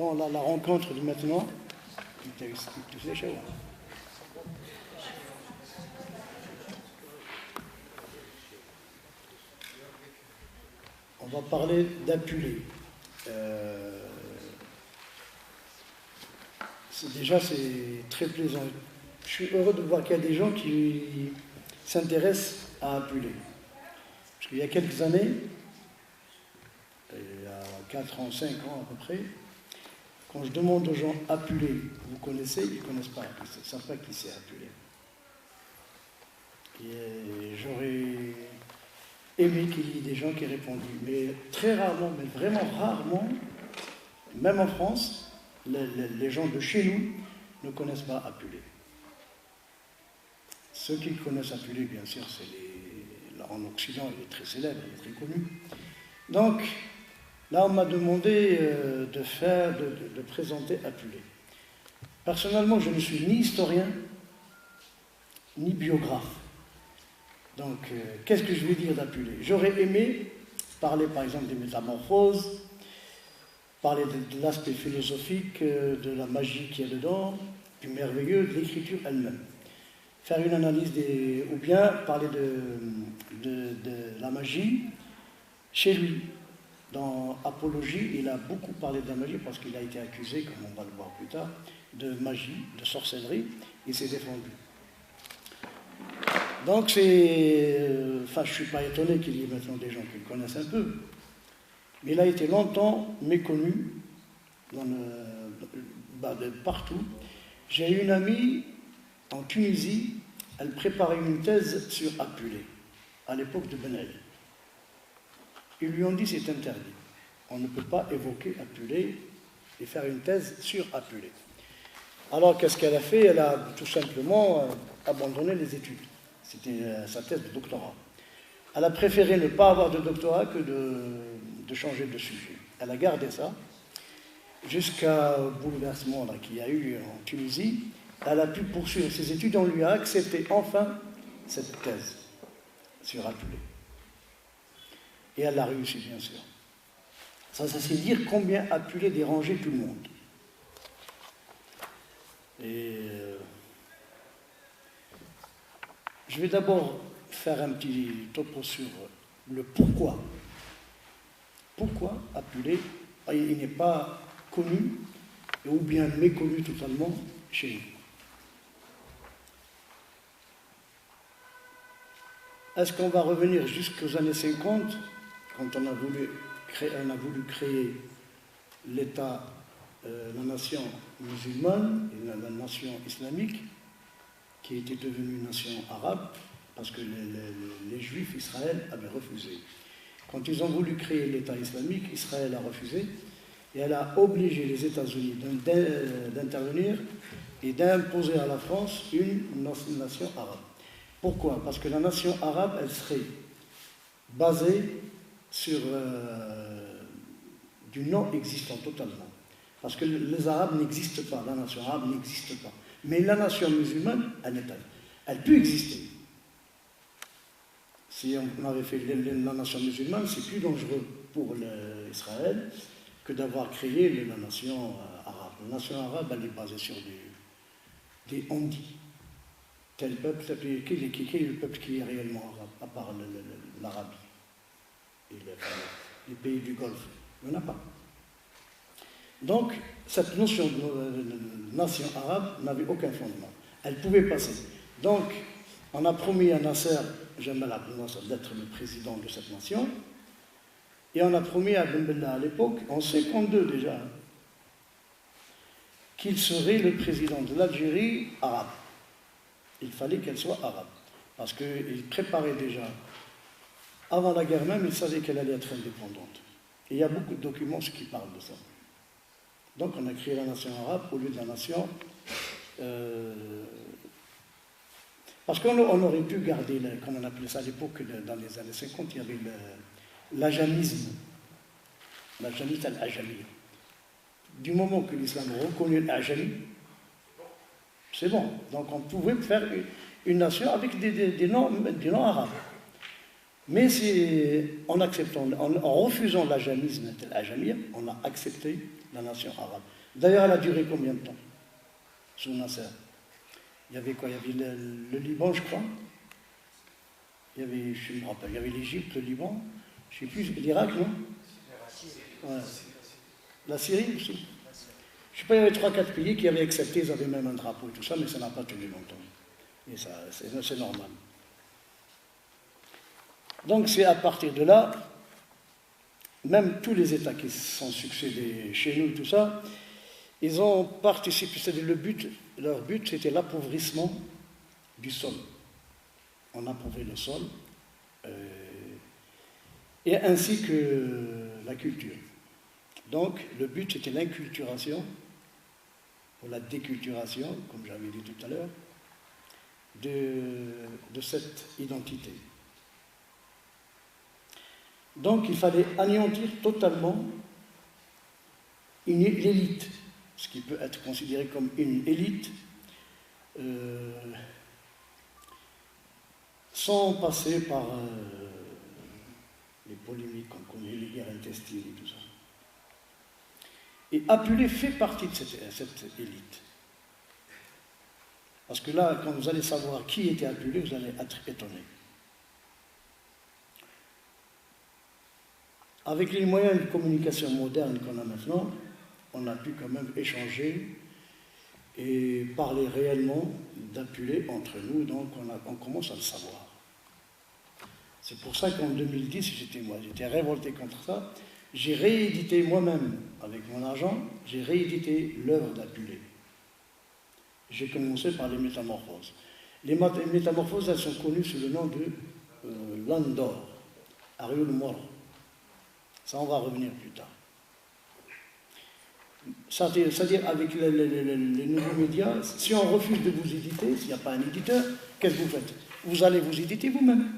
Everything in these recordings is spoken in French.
Bon, la rencontre de maintenant, tu sais, chez moi. On va parler d'Apulé. Déjà, c'est très plaisant. Je suis heureux de voir qu'il y a des gens qui s'intéressent à Apulé. Parce qu'il y a quelques années, il y a 4 ans, 5 ans à peu près, quand je demande aux gens Apulé, vous connaissez, ils ne connaissent pas, ils ne savent pas qui c'est Apulé. Et j'aurais aimé qu'il y ait des gens qui aient répondu, mais très rarement, mais vraiment rarement, même en France, les gens de chez nous ne connaissent pas Apulé. Ceux qui connaissent Apulé, bien sûr, c'est en Occident, il est très célèbre, il est très connu. Donc, là, on m'a demandé de présenter Apulé. Personnellement, je ne suis ni historien, ni biographe. Donc, qu'est-ce que je vais dire d'Apulé? J'aurais aimé parler, par exemple, des métamorphoses, parler de l'aspect philosophique, de la magie qu'il y a dedans, du merveilleux, de l'écriture elle-même. Faire une analyse ou bien parler de la magie chez lui. Dans Apologie, il a beaucoup parlé de la magie parce qu'il a été accusé, comme on va le voir plus tard, de magie, de sorcellerie. Il s'est défendu. Donc je ne suis pas étonné qu'il y ait maintenant des gens qui le connaissent un peu. Mais il a été longtemps méconnu de partout. J'ai une amie en Tunisie, elle préparait une thèse sur Apulé, à l'époque de Ben Ali. Ils lui ont dit c'est interdit. On ne peut pas évoquer Apulé et faire une thèse sur Apulé. Alors qu'est-ce qu'elle a fait? Elle a tout simplement abandonné les études. C'était sa thèse de doctorat. Elle a préféré ne pas avoir de doctorat que de changer de sujet. Elle a gardé ça jusqu'au bouleversement qu'il y a eu en Tunisie. Elle a pu poursuivre ses études. On lui a accepté enfin cette thèse sur Apulé. Et elle l'a réussi, bien sûr. Ça c'est dire combien Apulé dérangeait tout le monde. Et je vais d'abord faire un petit topo sur le pourquoi. Pourquoi Apulé, il n'est pas connu, ou bien méconnu totalement chez nous. Est-ce qu'on va revenir jusqu'aux années 50, quand on a voulu créer l'État, la nation musulmane et la nation islamique, qui était devenue une nation arabe, parce que les Juifs Israël avaient refusé. Quand ils ont voulu créer l'État islamique, Israël a refusé, et elle a obligé les États-Unis d'intervenir et d'imposer à la France une nation arabe. Pourquoi? Parce que la nation arabe, elle serait basée sur du non-existant totalement. Parce que les Arabes n'existent pas, la nation arabe n'existe pas. Mais la nation musulmane, elle peut exister. Si on avait fait la nation musulmane, c'est plus dangereux pour Israël que d'avoir créé la nation arabe. La nation arabe, elle est basée sur des handis. Tel peuple, qui est le peuple qui est réellement arabe, à part l'Arabie et les pays du Golfe? Il n'y en a pas. Donc, cette notion de nation arabe n'avait aucun fondement. Elle pouvait passer. Donc, on a promis à Nasser, Jamal Abdel Nasser, d'être le président de cette nation, et on a promis à Ben Bella à l'époque, en 1952 déjà, qu'il serait le président de l'Algérie arabe. Il fallait qu'elle soit arabe, parce qu'il préparait déjà, avant la guerre même, il savait qu'elle allait être indépendante. Et il y a beaucoup de documents qui parlent de ça. Donc on a créé la nation arabe au lieu de la nation... parce qu'on aurait pu garder, comme on appelait ça à l'époque, dans les années 50, il y avait l'ajamisme. L'ajamisme al-ajami. Du moment que l'islam reconnaît l'ajami, c'est bon. Donc on pouvait faire une nation avec des noms arabes. Mais en acceptant, en refusant l'ajamisme, on a accepté la nation arabe. D'ailleurs, elle a duré combien de temps sous Nasser? Il y avait quoi? Il y avait le Liban, je crois. Il y avait, je me rappelle, il y avait l'Égypte, le Liban, je ne sais plus, l'Irak, non? Ouais. La Syrie aussi. Je ne sais pas, il y avait 3-4 pays qui avaient accepté, ils avaient même un drapeau et tout ça, mais ça n'a pas tenu longtemps. Et ça, c'est normal. Donc c'est à partir de là, même tous les États qui se sont succédés chez nous, tout ça, ils ont participé, c'est-à-dire leur but c'était l'appauvrissement du sol. On appauvrit le sol, et ainsi que la culture. Donc le but c'était l'inculturation, ou la déculturation, comme j'avais dit tout à l'heure, de cette identité. Donc il fallait anéantir totalement l'élite, ce qui peut être considéré comme une élite, sans passer par les polémiques qu'on connaît, les guerres intestines et tout ça. Et Apulée fait partie de cette élite. Parce que là, quand vous allez savoir qui était Apulée, vous allez être étonné. Avec les moyens de communication modernes qu'on a maintenant, on a pu quand même échanger et parler réellement d'Apulée entre nous, donc on commence à le savoir. C'est pour ça qu'en 2010, j'étais révolté contre ça. J'ai réédité moi-même, avec mon argent, j'ai réédité l'œuvre d'Apulée. J'ai commencé par les Métamorphoses. Les Métamorphoses, elles sont connues sous le nom de Landor, Ariel Moro. Ça, on va revenir plus tard. C'est-à-dire, avec les nouveaux médias, si on refuse de vous éditer, s'il n'y a pas un éditeur, qu'est-ce que vous faites? Vous allez vous éditer vous-même.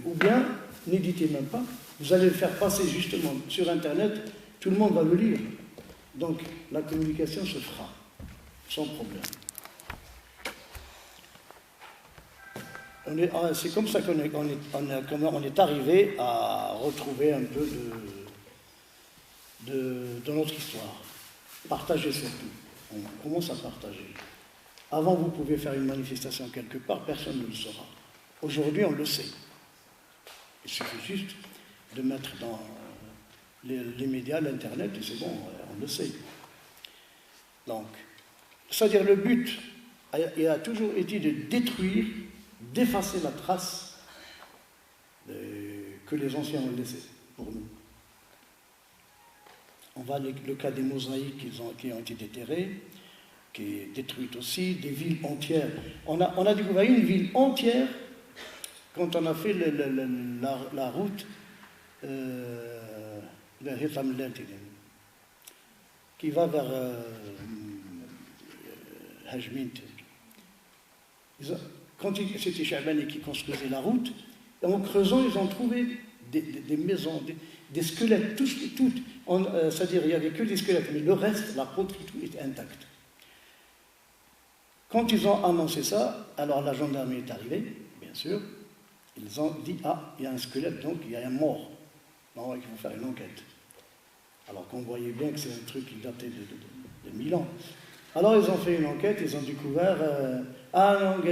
Ou bien, n'éditez même pas, vous allez le faire passer justement sur Internet, tout le monde va le lire. Donc, la communication se fera, sans problème. C'est comme ça qu'on est arrivé à retrouver un peu de notre histoire. Partager surtout. On commence à partager. Avant, vous pouvez faire une manifestation quelque part, personne ne le saura. Aujourd'hui, on le sait. Il suffit juste de mettre dans les médias, l'Internet, et c'est bon, on le sait. Donc, c'est-à-dire le but a toujours été de détruire, d'effacer la trace que les anciens ont laissée pour nous. On voit le cas des mosaïques qui ont été déterrées, qui est détruite aussi, des villes entières. On a découvert une ville entière quand on a fait la route vers Hitamlet, qui va vers Hajmint. Quand c'était Chabani qui construisait la route, en creusant, ils ont trouvé des maisons, des squelettes, toutes. C'est-à-dire, il n'y avait que des squelettes, mais le reste, la poterie, tout était intact. Quand ils ont annoncé ça, alors la gendarmerie est arrivée, bien sûr. Ils ont dit, ah, il y a un squelette, donc il y a un mort. Non, il faut faire une enquête. Alors qu'on voyait bien que c'est un truc qui datait de 1000 ans. Alors ils ont fait une enquête, ils ont découvert, ah non,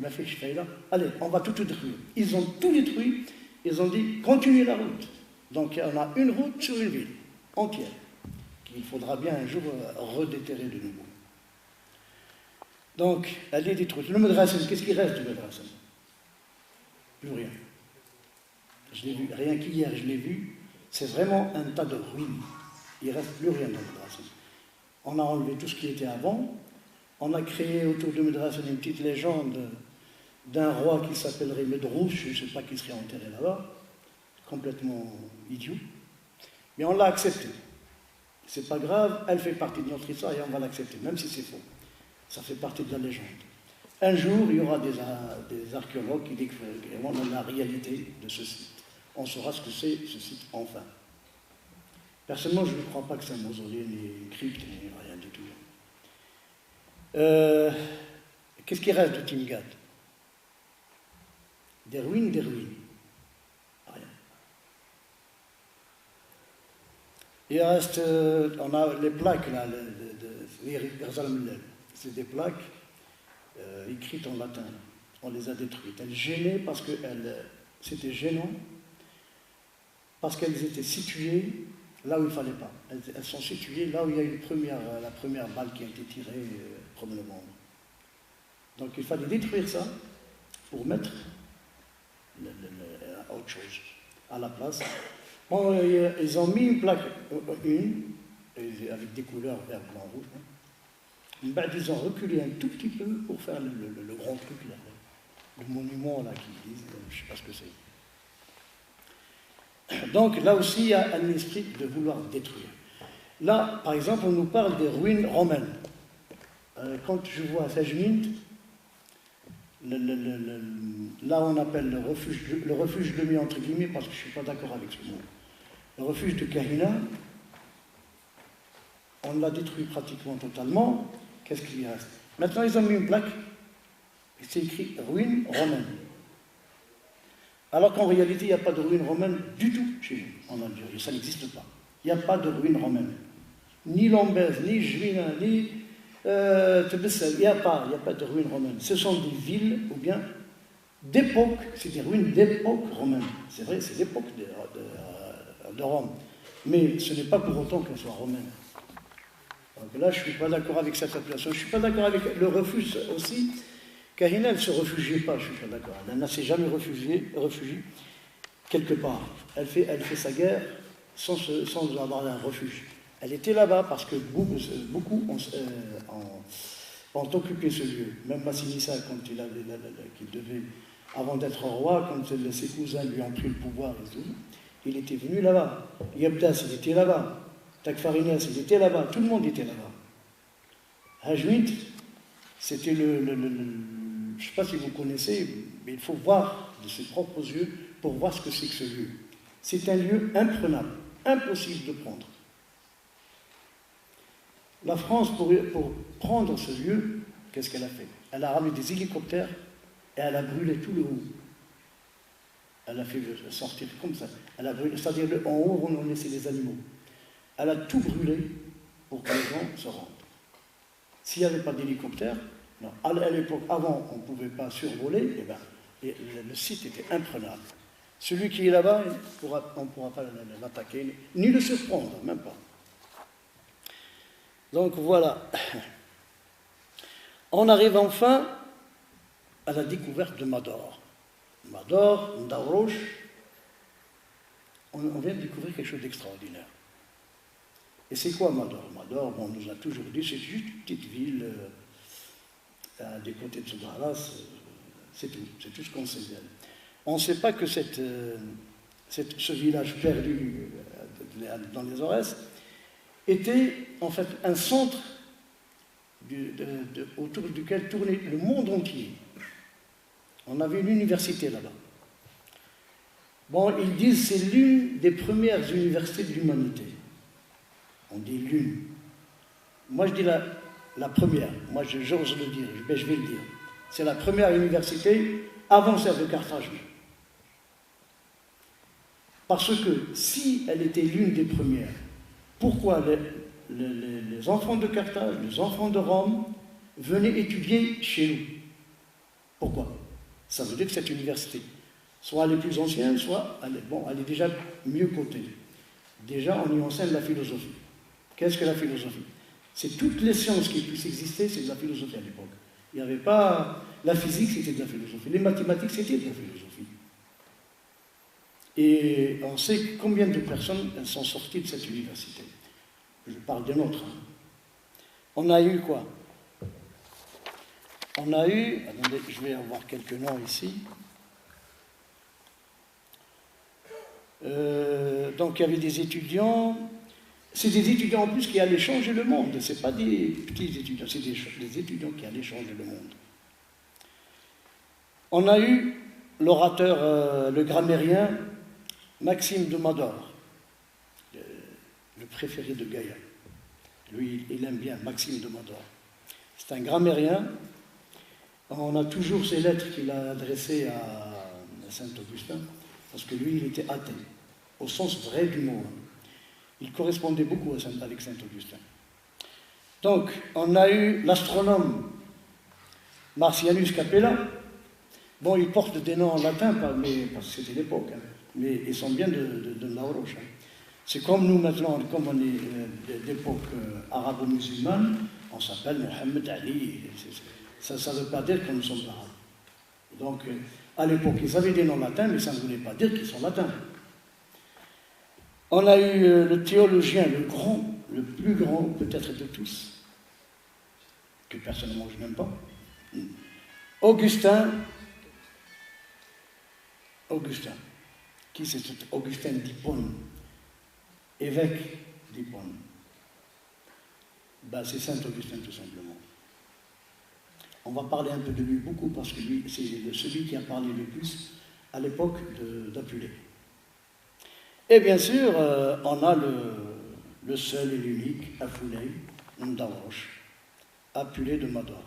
ma fiche fait là. Allez, on va tout détruire. Ils ont tout détruit, ils ont dit, continuez la route. Donc on a une route sur une ville, entière, qu'il faudra bien un jour redéterrer de nouveau. Donc, elle est détruite. Le Madrasan, qu'est-ce qui reste du Madrasan? Plus rien. Je l'ai vu, rien qu'hier je l'ai vu, c'est vraiment un tas de ruines. Il ne reste plus rien dans le Madrasan. On a enlevé tout ce qui était avant, on a créé autour de Madrasan une petite légende d'un roi qui s'appellerait Medrouche, je ne sais pas qui serait enterré là-bas, complètement idiot, mais on l'a accepté. C'est pas grave, elle fait partie de notre histoire et on va l'accepter, même si c'est faux. Ça fait partie de la légende. Un jour, il y aura des archéologues qui découvriront la réalité de ce site. On saura ce que c'est ce site enfin. Personnellement, je ne crois pas que c'est un mausolée, ni une crypte, ni rien du tout. Qu'est-ce qui reste de Timgad? Des ruines, des ruines. Il reste, on a les plaques là, c'est des plaques écrites en latin. On les a détruites. Elles gênaient parce que c'était gênant, parce qu'elles étaient situées là où il ne fallait pas. Elles sont situées là où il y a eu la première balle qui a été tirée probablement. Donc il fallait détruire ça pour mettre autre chose à la place. Bon, ils ont mis une plaque, avec des couleurs vert, blanc, rouge. Ils ont reculé un tout petit peu pour faire le grand truc, là, le monument là qu'ils disent, je ne sais pas ce que c'est. Donc là aussi, il y a un esprit de vouloir détruire. Là, par exemple, on nous parle des ruines romaines. Quand je vois à Sajmint, là on appelle le refuge je le mets entre guillemets parce que je ne suis pas d'accord avec ce mot. Le refuge de Kahina, on l'a détruit pratiquement totalement. Qu'est-ce qu'il y reste? Maintenant ils ont mis une plaque, et c'est écrit ruines romaines. Alors qu'en réalité il n'y a pas de ruines romaines du tout chez nous, en Algérie, ça n'existe pas. Il n'y a pas de ruines romaines. Ni Lombez, ni Jvina, ni Tebessel, il n'y a pas de ruines romaines. Ce sont des villes, ou bien d'époque, c'est des ruines d'époque romaine. C'est vrai, c'est l'époque de Rome. Mais ce n'est pas pour autant qu'elle soit romaine. Donc là, je ne suis pas d'accord avec cette appellation. Je ne suis pas d'accord avec le refuge aussi. Kahina, elle ne se réfugiait pas, je ne suis pas d'accord. Elle ne s'est jamais réfugiée quelque part. Elle fait sa guerre sans avoir un refuge. Elle était là-bas parce que beaucoup ont occupé ce lieu. Même Massinissa, quand qu'il devait, avant d'être roi, quand ses cousins lui ont pris le pouvoir et tout, il était venu là-bas. Yabdas, il était là-bas. Takfarinas, il était là-bas. Tout le monde était là-bas. Hajmit, c'était je ne sais pas si vous connaissez, mais il faut voir de ses propres yeux pour voir ce que c'est que ce lieu. C'est un lieu imprenable, impossible de prendre. La France, pour prendre ce lieu, qu'est-ce qu'elle a fait? Elle a ramené des hélicoptères et elle a brûlé tout le haut. Elle a fait sortir comme ça. Elle a brûlé, c'est-à-dire en haut, on laissait les animaux. Elle a tout brûlé pour que les gens se rendent. S'il n'y avait pas d'hélicoptère, non. À l'époque, avant, on ne pouvait pas survoler, eh ben, le site était imprenable. Celui qui est là-bas, on ne pourra pas l'attaquer, ni le surprendre, même pas. Donc voilà. On arrive enfin à la découverte de Mador. Mador, Ndarouch, on vient de découvrir quelque chose d'extraordinaire. Et c'est quoi Mador? Mador, on nous a toujours dit, c'est juste une petite ville à des côtés de Soudaras, c'est tout ce qu'on sait d'elle. On ne sait pas que ce village perdu dans les Aurès était en fait un centre autour duquel tournait le monde entier. On avait une université là-bas. Bon, ils disent que c'est l'une des premières universités de l'humanité. On dit l'une. Moi, je dis la première. Moi, j'ose le dire, je vais le dire. C'est la première université avant celle de Carthage. Parce que si elle était l'une des premières, pourquoi les enfants de Carthage, les enfants de Rome venaient étudier chez nous? Pourquoi? Ça veut dire que cette université, soit elle est plus ancienne, soit elle est déjà mieux cotée. Déjà, on y enseigne la philosophie. Qu'est-ce que la philosophie? C'est toutes les sciences qui puissent exister, c'est de la philosophie à l'époque. Il n'y avait pas... La physique, c'était de la philosophie. Les mathématiques, c'était de la philosophie. Et on sait combien de personnes sont sorties de cette université. Je parle des nôtres. On a eu quoi? On a eu... Attendez, je vais avoir quelques noms ici. Donc il y avait des étudiants... C'est des étudiants en plus qui allaient changer le monde. Ce n'est pas des petits étudiants, c'est des étudiants qui allaient changer le monde. On a eu l'orateur, le grammairien Maxime de Mador, le préféré de Gaïa. Lui, il aime bien Maxime de Mador. C'est un grammairien. On a toujours ces lettres qu'il a adressées à Saint-Augustin, parce que lui, il était athée, au sens vrai du mot. Il correspondait beaucoup avec Saint-Augustin. Donc, on a eu l'astronome Marcianus Capella. Bon, il porte des noms en latin, parce que c'était l'époque, hein, mais ils sont bien de La Roche. Hein. C'est comme nous maintenant, comme on est d'époque arabo-musulmane, on s'appelle Mohamed Ali. Ça ne veut pas dire que nous sommes arabes. Donc, à l'époque, ils avaient des noms latins, mais ça ne voulait pas dire qu'ils sont latins. On a eu le théologien, le plus grand peut-être de tous, que personnellement je n'aime pas, Augustin. Qui c'est cet Augustin d'Hippone, évêque d'Hippone? Ben, c'est Saint-Augustin tout simplement. On va parler un peu de lui beaucoup parce que lui, c'est celui qui a parlé le plus à l'époque d'Apulée. Et bien sûr, on a le seul et l'unique Afoulay Ndaroche, Apulée de Mador.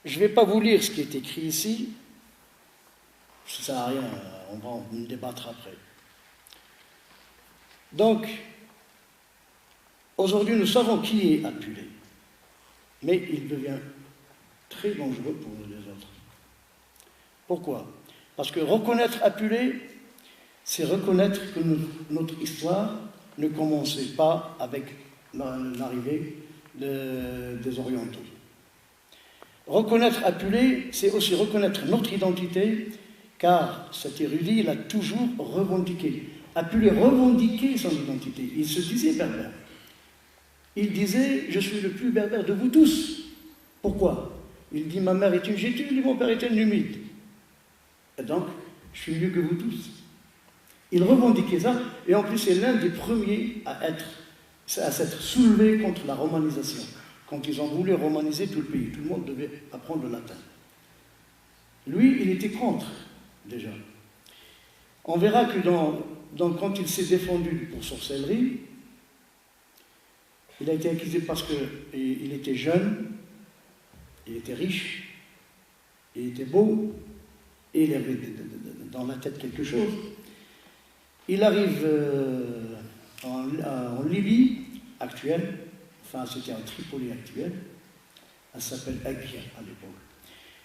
Je ne vais pas vous lire ce qui est écrit ici, ça ne sert à rien, on va en débattre après. Donc, aujourd'hui, nous savons qui est Apulée, mais il devient très dangereux pour les autres. Pourquoi? Parce que reconnaître Apulée, c'est reconnaître que notre histoire ne commençait pas avec l'arrivée des Orientaux. Reconnaître Apulée, c'est aussi reconnaître notre identité, car cet érudit, il a toujours revendiqué. Apulée revendiquait son identité. Il se disait berbère. Il disait, je suis le plus berbère de vous tous. Pourquoi? Il dit, ma mère est une Gétule et mon père est un Numide. Et donc, je suis mieux que vous tous. Il revendiquait ça, et en plus, c'est l'un des premiers à s'être soulevé contre la romanisation. Quand ils ont voulu romaniser tout le pays, tout le monde devait apprendre le latin. Lui, il était contre, déjà. On verra que quand il s'est défendu pour sorcellerie, il a été accusé parce qu'il était jeune, il était riche, il était beau, et il avait dans la tête quelque chose. Il arrive en Libye actuelle, enfin c'était en Tripoli actuelle, elle s'appelle Agia à l'époque.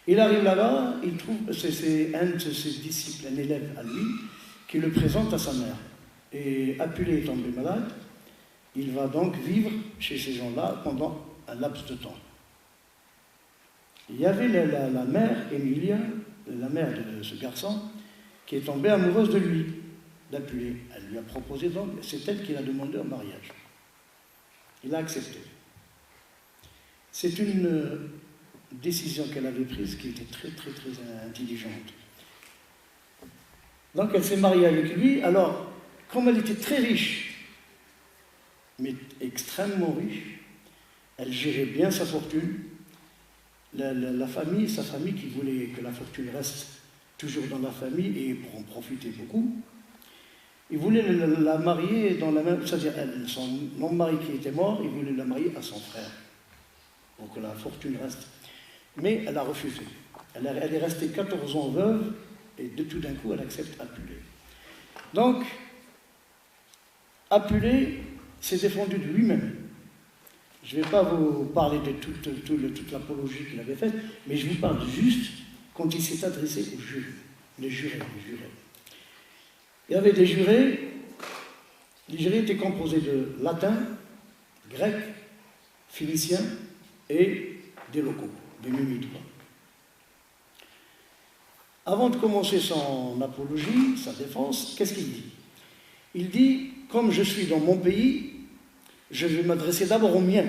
Il arrive là-bas, il trouve, c'est un de ses disciples, un élève à lui, qui le présente à sa mère. Et Apulée est tombé malade, il va donc vivre chez ces gens-là pendant un laps de temps. Il y avait la mère, Emilia, la mère de ce garçon, qui est tombée amoureuse de lui, d'Apulée. Elle lui a proposé donc, c'est elle qui l'a demandé en mariage. Il a accepté. C'est une décision qu'elle avait prise qui était très, très, très intelligente. Donc elle s'est mariée avec lui. Alors, comme elle était très riche, mais extrêmement riche, elle gérait bien sa fortune. Sa famille qui voulait que la fortune reste toujours dans la famille et pour en profiter beaucoup, il voulait la marier dans la même... C'est-à-dire, son non-mari qui était mort, il voulait la marier à son frère, pour que la fortune reste. Mais elle a refusé. Elle est restée 14 ans veuve, et de tout d'un coup, elle accepte Apulée. Donc, Apulée s'est défendu de lui-même. Je ne vais pas vous parler de toute l'apologie qu'il avait faite, mais je vous parle juste quand il s'est adressé aux jurés, les jurés. Il y avait des jurés, les jurés étaient composés de latin, grec, phénicien et des locaux, des Numides. Avant de commencer son apologie, sa défense, qu'est-ce qu'il dit? Il dit, comme je suis dans mon pays, je vais m'adresser d'abord aux miens.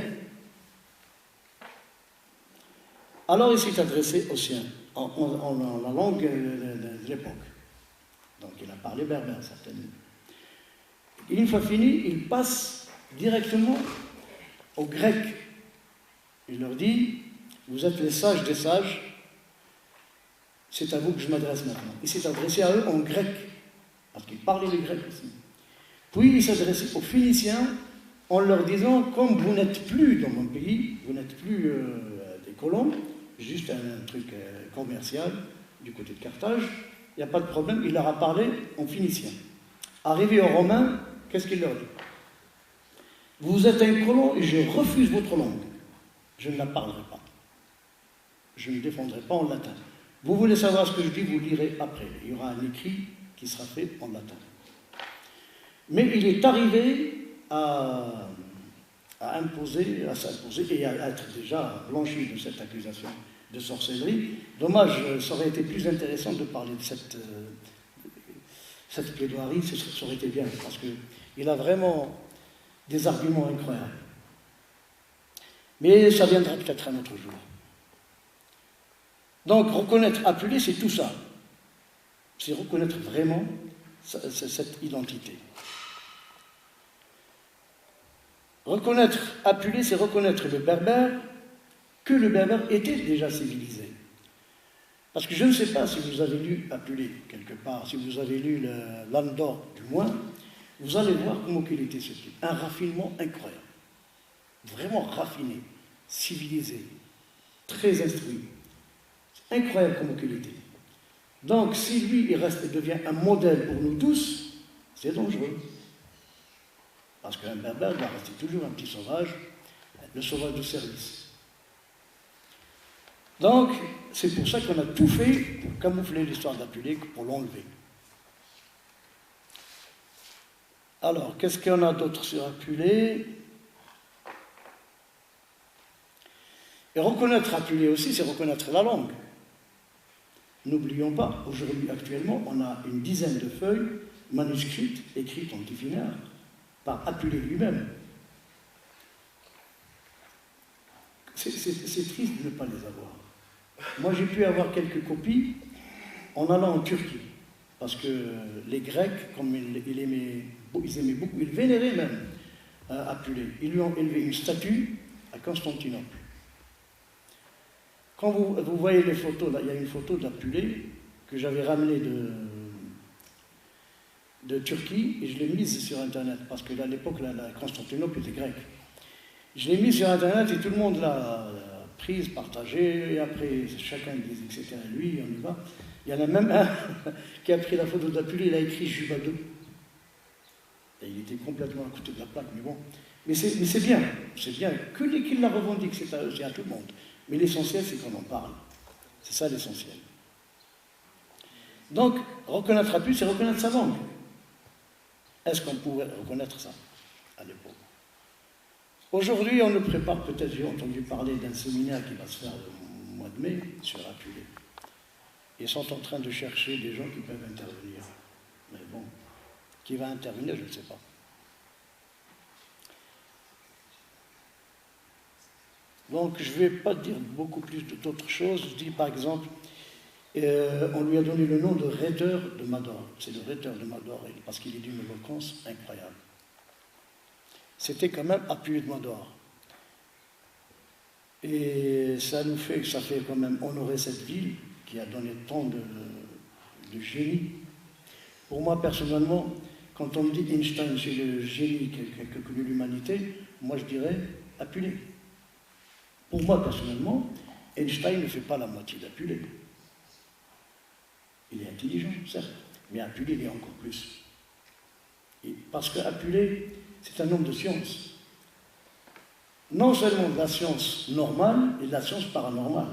Alors il s'est adressé aux siens, en la langue de l'époque. Donc il a parlé berbère, certainement. Et une fois fini, il passe directement aux Grecs. Il leur dit, vous êtes les sages des sages, c'est à vous que je m'adresse maintenant. Il s'est adressé à eux en grec, parce qu'il parlait le grec aussi. Puis il s'adressait aux Phéniciens en leur disant, comme vous n'êtes plus dans mon pays, vous n'êtes plus des colons, juste un truc commercial du côté de Carthage, il n'y a pas de problème, il leur a parlé en phénicien. Arrivé aux Romains, qu'est-ce qu'il leur dit? Vous êtes un colon et je refuse votre langue. Je ne la parlerai pas. Je ne défendrai pas en latin. Vous voulez savoir ce que je dis, vous lirez après. Il y aura un écrit qui sera fait en latin. Mais il est arrivé à s'imposer et à être déjà blanchi de cette accusation de sorcellerie. Dommage, ça aurait été plus intéressant de parler de cette plaidoirie, ça aurait été bien, parce qu'il a vraiment des arguments incroyables. Mais ça viendra peut-être un autre jour. Donc, reconnaître Apulée, c'est tout ça. C'est reconnaître vraiment cette identité. Reconnaître Apulée, c'est reconnaître le berbère, que le berbère était déjà civilisé. Parce que je ne sais pas si vous avez lu Apulée quelque part, si vous avez lu l'âme d'or du moins, vous allez voir comment il était ce type. Un raffinement incroyable. Vraiment raffiné, civilisé, très instruit. C'est incroyable comment il était. Donc, si lui, il reste et devient un modèle pour nous tous, c'est dangereux. Parce qu'un berbère doit rester toujours un petit sauvage, le sauvage de service. Donc, c'est pour ça qu'on a tout fait pour camoufler l'histoire d'Apulée, pour l'enlever. Alors, qu'est-ce qu'on a d'autre sur Apulée? Et reconnaître Apulée aussi, c'est reconnaître la langue. N'oublions pas, aujourd'hui, actuellement, on a une dizaine de feuilles manuscrites, écrites en Tifinagh, par Apulée lui-même. C'est triste de ne pas les avoir. Moi, j'ai pu avoir quelques copies en allant en Turquie, parce que les Grecs, comme ils aimaient beaucoup, ils vénéraient même Apulée. Ils lui ont élevé une statue à Constantinople. Quand vous voyez les photos, là, il y a une photo d'Apulée que j'avais ramenée de Turquie et je l'ai mise sur Internet, parce que à l'époque, la Constantinople était grecque. Je l'ai mise sur Internet et tout le monde l'a prise, partagée, et après chacun disait que c'était lui, on y va. Il y en a même un qui a pris la photo d'Apulée, il a écrit Jubadou. Et il était complètement à côté de la plaque, mais bon. Mais c'est bien qu'il la revendique, c'est à tout le monde. Mais l'essentiel, c'est qu'on en parle. C'est ça l'essentiel. Donc, reconnaître Apulée, c'est reconnaître sa langue. Est-ce qu'on pouvait reconnaître ça à l'époque? Aujourd'hui, on nous prépare, peut-être j'ai entendu parler d'un séminaire qui va se faire au mois de mai sur Apulée. Ils sont en train de chercher des gens qui peuvent intervenir. Mais bon, qui va intervenir, je ne sais pas. Donc, je ne vais pas dire beaucoup plus d'autres choses. Je dis, par exemple, on lui a donné le nom de rhéteur de Mador. C'est le rhéteur de Mador, parce qu'il est d'une éloquence incroyable. C'était quand même Apulée de Mador. Et ça fait quand même honorer cette ville qui a donné tant de génie. Pour moi, personnellement, quand on me dit Einstein, c'est le génie qu'a connu l'humanité, moi je dirais Apulée. Pour moi, personnellement, Einstein ne fait pas la moitié d'Apulée. Il est intelligent, certes, mais Apulée, il est encore plus. Et parce qu'Apulée, c'est un homme de science. Non seulement de la science normale, mais de la science paranormale.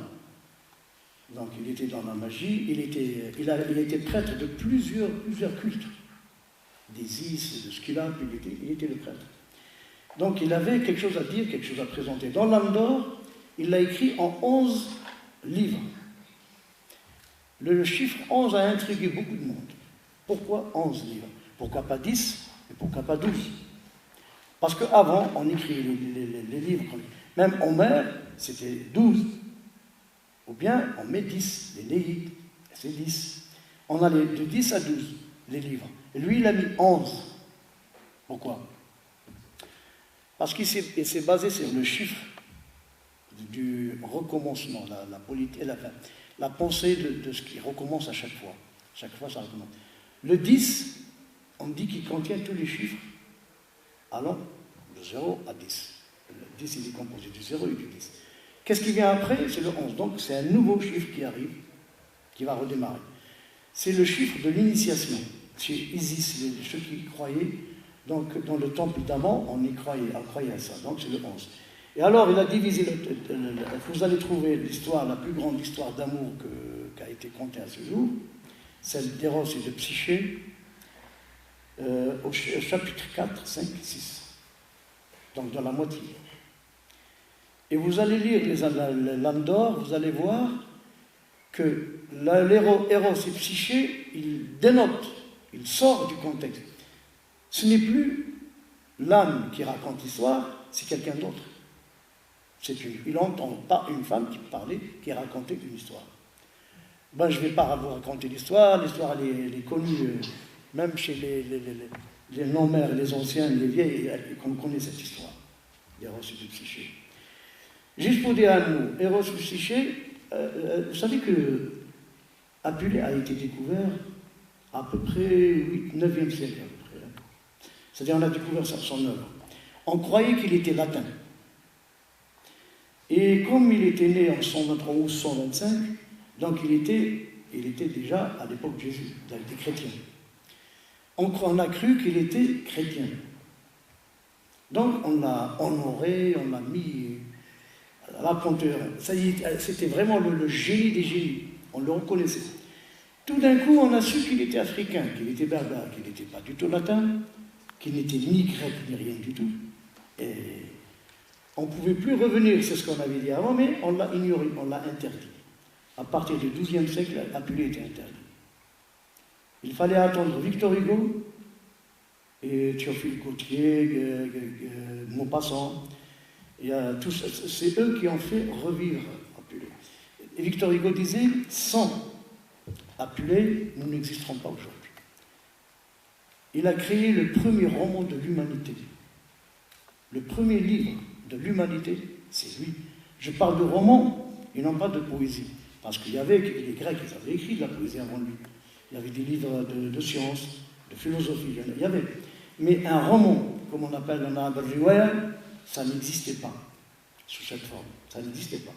Donc il était dans la magie, il était prêtre de plusieurs cultes. D'Isis, de Sculape, il était le prêtre. Donc il avait quelque chose à dire, quelque chose à présenter. Dans l'âme d'or, il l'a écrit en 11 livres. Le chiffre 11 a intrigué beaucoup de monde. Pourquoi 11 livres? Pourquoi pas 10 et pourquoi pas 12? Parce qu'avant, on écrivait les livres, même Homère, c'était 12. Ou bien on met 10, les Néides, c'est 10. On a de 10 à 12, les livres. Et lui, il a mis 11. Pourquoi? Parce qu'il s'est basé sur le chiffre du recommencement, la pensée de ce qui recommence à chaque fois. Chaque fois, ça recommence. Le 10, on dit qu'il contient tous les chiffres allant de 0 à 10. Le 10, il est composé du 0 et du 10. Qu'est-ce qui vient après? C'est le 11. Donc, c'est un nouveau chiffre qui arrive, qui va redémarrer. C'est le chiffre de l'initiation. chez Isis, ceux qui croyaient, donc dans le temple d'Amon, on croyait à ça, donc c'est le 11. Et alors il a divisé, vous allez trouver l'histoire, la plus grande histoire d'amour qui a été contée à ce jour, celle d'Eros et de Psyché, au chapitre 4, 5, 6, donc dans la moitié. Et vous allez lire l'âme d'or, vous allez voir que Eros et Psyché, il dénote, il sort du contexte. Ce n'est plus l'âme qui raconte l'histoire, c'est quelqu'un d'autre. Il n'entend pas une femme qui racontait une histoire. Ben, je ne vais pas vous raconter l'histoire elle est connue, même chez les non-mères, les anciens, les vieilles, on connaît cette histoire, d'Eros et de Psyché. Juste pour dire un mot, Eros et Psyché, vous savez que Apulée a été découvert à peu près 9e siècle, à peu près. C'est-à-dire on a découvert son œuvre. On croyait qu'il était latin. Et comme il était né en 123 ou 125, donc il était déjà à l'époque de Jésus, des chrétiens. On a cru qu'il était chrétien. Donc on l'a honoré, on l'a mis à la compteur. C'était vraiment le génie des génies. On le reconnaissait. Tout d'un coup, on a su qu'il était africain, qu'il était berbère, qu'il n'était pas du tout latin, qu'il n'était ni grec ni rien du tout. Et on ne pouvait plus revenir, c'est ce qu'on avait dit avant, mais on l'a ignoré, on l'a interdit. À partir du XIIe siècle, Apulée était interdit. Il fallait attendre Victor Hugo et Théophile Gautier, Maupassant. C'est eux qui ont fait revivre Apulée. Et Victor Hugo disait, sans Apulée, nous n'existerons pas aujourd'hui. Il a créé le premier roman de l'humanité. Le premier livre de l'humanité, c'est lui. Je parle de roman et non pas de poésie. Parce qu'il y avait les Grecs, ils avaient écrit de la poésie avant lui. Il y avait des livres de sciences, de philosophie, il y avait. Mais un roman, comme on appelle en arabe riwaya, ça n'existait pas sous cette forme. Ça n'existait pas.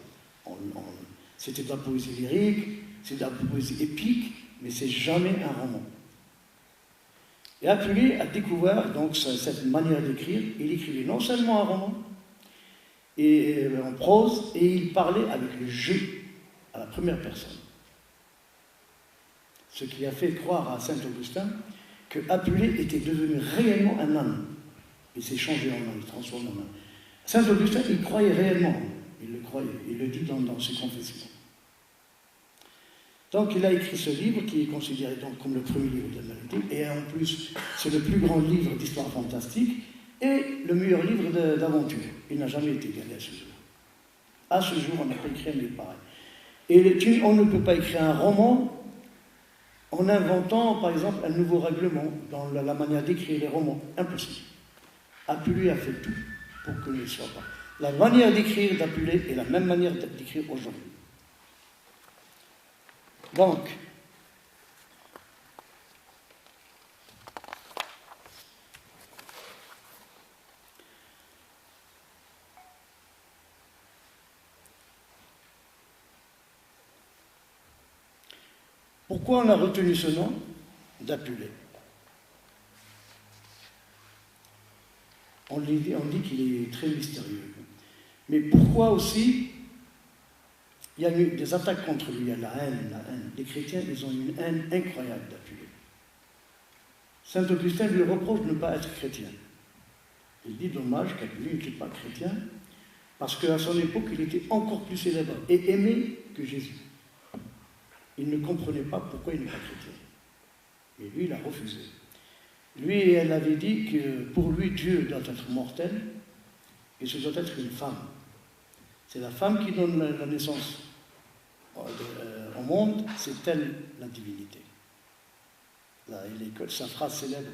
C'était de la poésie lyrique, c'est de la poésie épique, mais c'est jamais un roman. Et Apulée a découvert donc cette manière d'écrire. Il écrivait non seulement un roman, et en prose, et il parlait avec le je, à la première personne. Ce qui a fait croire à Saint-Augustin que Apulée était devenu réellement un âne. Il s'est changé en âne, il transformé en âne. Saint-Augustin, il croyait réellement, il le croyait, il le dit dans ses confessions. Donc il a écrit ce livre qui est considéré donc comme le premier livre de l'humanité, et en plus c'est le plus grand livre d'histoire fantastique et le meilleur livre d'aventure. Il n'a jamais été égalé à ce jour. À ce jour, on n'a pas écrit un livre pareil. Et on ne peut pas écrire un roman en inventant, par exemple, un nouveau règlement dans la manière d'écrire les romans. Impossible. Apulée a fait tout pour que ne soit pas. La manière d'écrire d'Apulée est la même manière d'écrire aujourd'hui. Donc, pourquoi on a retenu ce nom d'Apulée? On dit qu'il est très mystérieux. Mais pourquoi aussi il y a eu des attaques contre lui, il y a la haine. Les chrétiens, ils ont une haine incroyable d'Apulée. Saint Augustin lui reproche de ne pas être chrétien. Il dit dommage qu'Apulée n'était pas chrétien, parce qu'à son époque, il était encore plus célèbre et aimé que Jésus. Il ne comprenait pas pourquoi il n'est pas chrétien. Mais lui, il a refusé. Lui, elle avait dit que pour lui, Dieu doit être mortel et ce doit être une femme. C'est la femme qui donne la naissance au monde, c'est elle la divinité. Là, sa phrase célèbre,